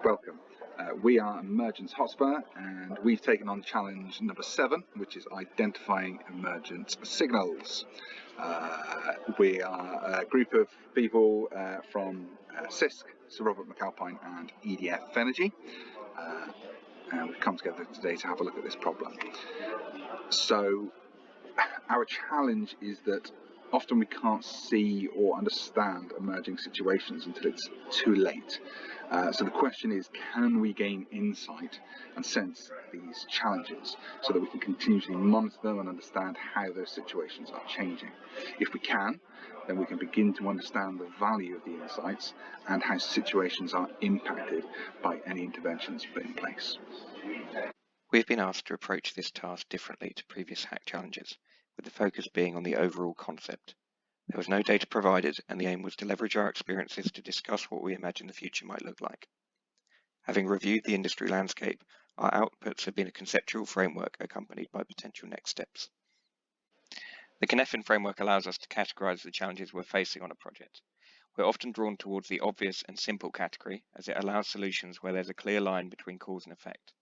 Welcome. We are Emergence Hotspur, and we've taken on challenge number 7, which is identifying emergent signals. We are a group of people from CISC, Sir Robert McAlpine, and EDF Energy, and we've come together today to have a look at this problem. So our challenge is that often we can't see or understand emerging situations until it's too late. So the question is, can we gain insight and sense these challenges so that we can continuously monitor them and understand how those situations are changing? If we can, then we can begin to understand the value of the insights and how situations are impacted by any interventions put in place. We've been asked to approach this task differently to previous hack challenges, with the focus being on the overall concept. There was no data provided, and the aim was to leverage our experiences to discuss what we imagine the future might look like. Having reviewed the industry landscape, our outputs have been a conceptual framework accompanied by potential next steps. The Cynefin framework allows us to categorize the challenges we're facing on a project. We're often drawn towards the obvious and simple category, as it allows solutions where there's a clear line between cause and effect.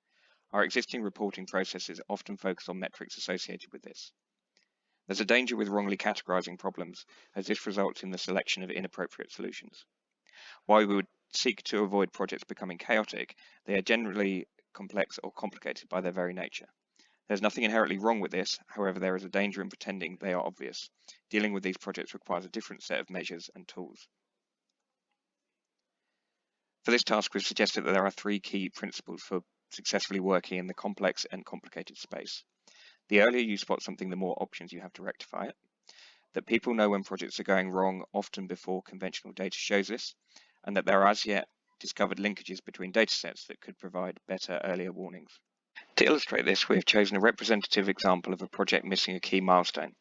Our existing reporting processes often focus on metrics associated with this. There's a danger with wrongly categorizing problems, as this results in the selection of inappropriate solutions. While we would seek to avoid projects becoming chaotic, they are generally complex or complicated by their very nature. There's nothing inherently wrong with this, however there is a danger in pretending they are obvious. Dealing with these projects requires a different set of measures and tools. For this task, we've suggested that there are 3 key principles for successfully working in the complex and complicated space. The earlier you spot something, the more options you have to rectify it. That people know when projects are going wrong often before conventional data shows this, and that there are as yet discovered linkages between datasets that could provide better earlier warnings. To illustrate this, we have chosen a representative example of a project missing a key milestone.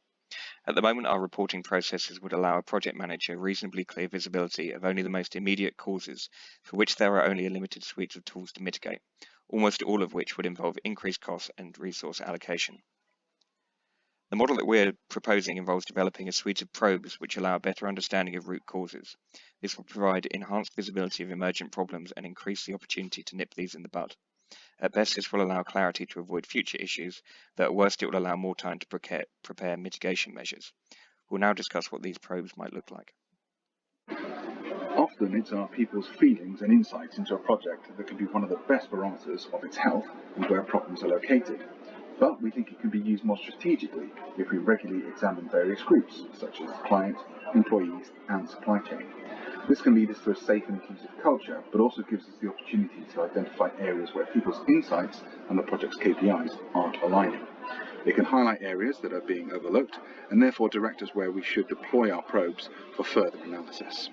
At the moment, our reporting processes would allow a project manager reasonably clear visibility of only the most immediate causes, for which there are only a limited suite of tools to mitigate, almost all of which would involve increased costs and resource allocation. The model that we're proposing involves developing a suite of probes which allow a better understanding of root causes. This will provide enhanced visibility of emergent problems and increase the opportunity to nip these in the bud. At best, this will allow clarity to avoid future issues, though at worst it will allow more time to prepare mitigation measures. We'll now discuss what these probes might look like. Often it's our people's feelings and insights into a project that can be one of the best barometers of its health and where problems are located. But we think it can be used more strategically if we regularly examine various groups, such as client, employees, and supply chain. This can lead us to a safe and inclusive culture, but also gives us the opportunity to identify areas where people's insights and the project's KPIs aren't aligning. It can highlight areas that are being overlooked, and therefore direct us where we should deploy our probes for further analysis.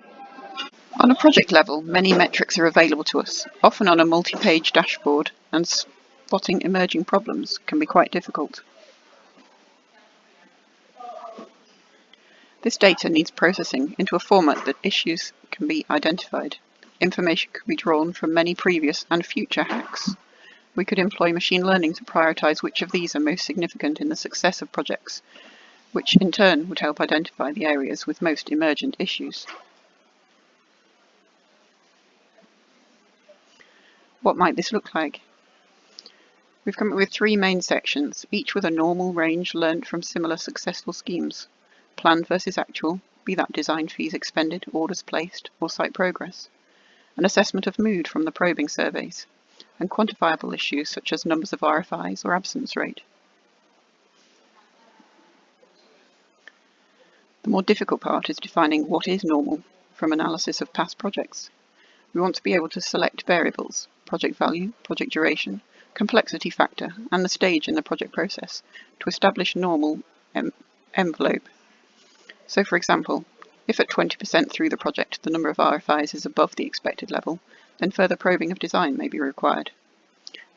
On a project level, many metrics are available to us, often on a multi-page dashboard, and spotting emerging problems can be quite difficult. This data needs processing into a format that issues can be identified. Information can be drawn from many previous and future hacks. We could employ machine learning to prioritize which of these are most significant in the success of projects, which in turn would help identify the areas with most emergent issues. What might this look like? We've come up with 3 main sections, each with a normal range learnt from similar successful schemes. Planned versus actual, be that design fees expended, orders placed, or site progress. An assessment of mood from the probing surveys, and quantifiable issues such as numbers of RFIs or absence rate. The more difficult part is defining what is normal from analysis of past projects. We want to be able to select variables, project value, project duration, complexity factor, and the stage in the project process to establish normal envelope. So for example, if at 20% through the project the number of RFIs is above the expected level, then further probing of design may be required.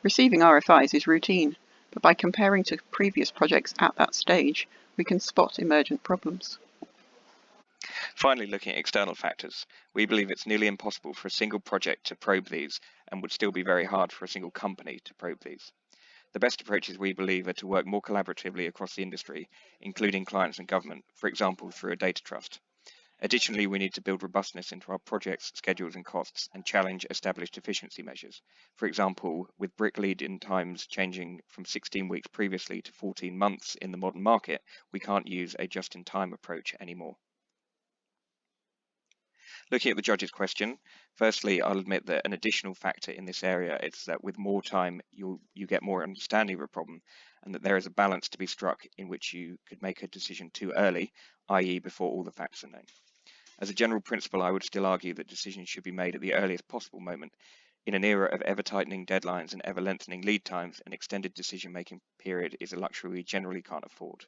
Receiving RFIs is routine, but by comparing to previous projects at that stage, we can spot emergent problems. Finally, looking at external factors, we believe it's nearly impossible for a single project to probe these, and would still be very hard for a single company to probe these. The best approaches, we believe, are to work more collaboratively across the industry, including clients and government, for example through a data trust. Additionally, we need to build robustness into our projects, schedules and costs and challenge established efficiency measures. For example, with brick lead-in times changing from 16 weeks previously to 14 months in the modern market, we can't use a just-in-time approach anymore. Looking at the judge's question, firstly, I'll admit that an additional factor in this area is that with more time, you get more understanding of a problem, and that there is a balance to be struck in which you could make a decision too early, i.e. before all the facts are known. As a general principle, I would still argue that decisions should be made at the earliest possible moment. In an era of ever-tightening deadlines and ever-lengthening lead times, an extended decision-making period is a luxury we generally can't afford.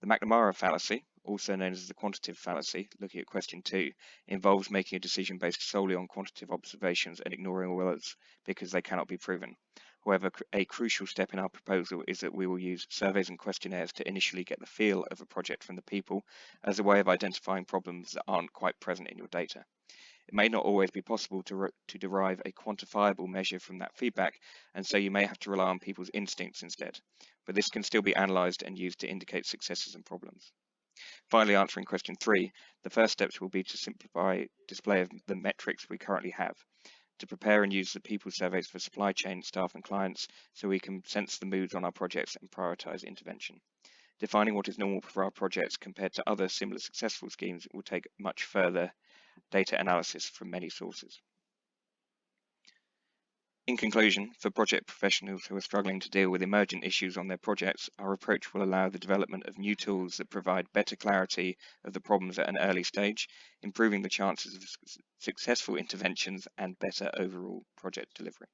The McNamara fallacy, also known as the quantitative fallacy, looking at question 2, involves making a decision based solely on quantitative observations and ignoring all others because they cannot be proven. However, a crucial step in our proposal is that we will use surveys and questionnaires to initially get the feel of a project from the people as a way of identifying problems that aren't quite present in your data. It may not always be possible to derive a quantifiable measure from that feedback, and so you may have to rely on people's instincts instead, but this can still be analysed and used to indicate successes and problems. Finally, answering question 3, the first steps will be to simplify display of the metrics we currently have, to prepare and use the people surveys for supply chain, staff and clients so we can sense the moods on our projects and prioritise intervention. Defining what is normal for our projects compared to other similar successful schemes will take much further data analysis from many sources. In conclusion, for project professionals who are struggling to deal with emergent issues on their projects, our approach will allow the development of new tools that provide better clarity of the problems at an early stage, improving the chances of successful interventions and better overall project delivery.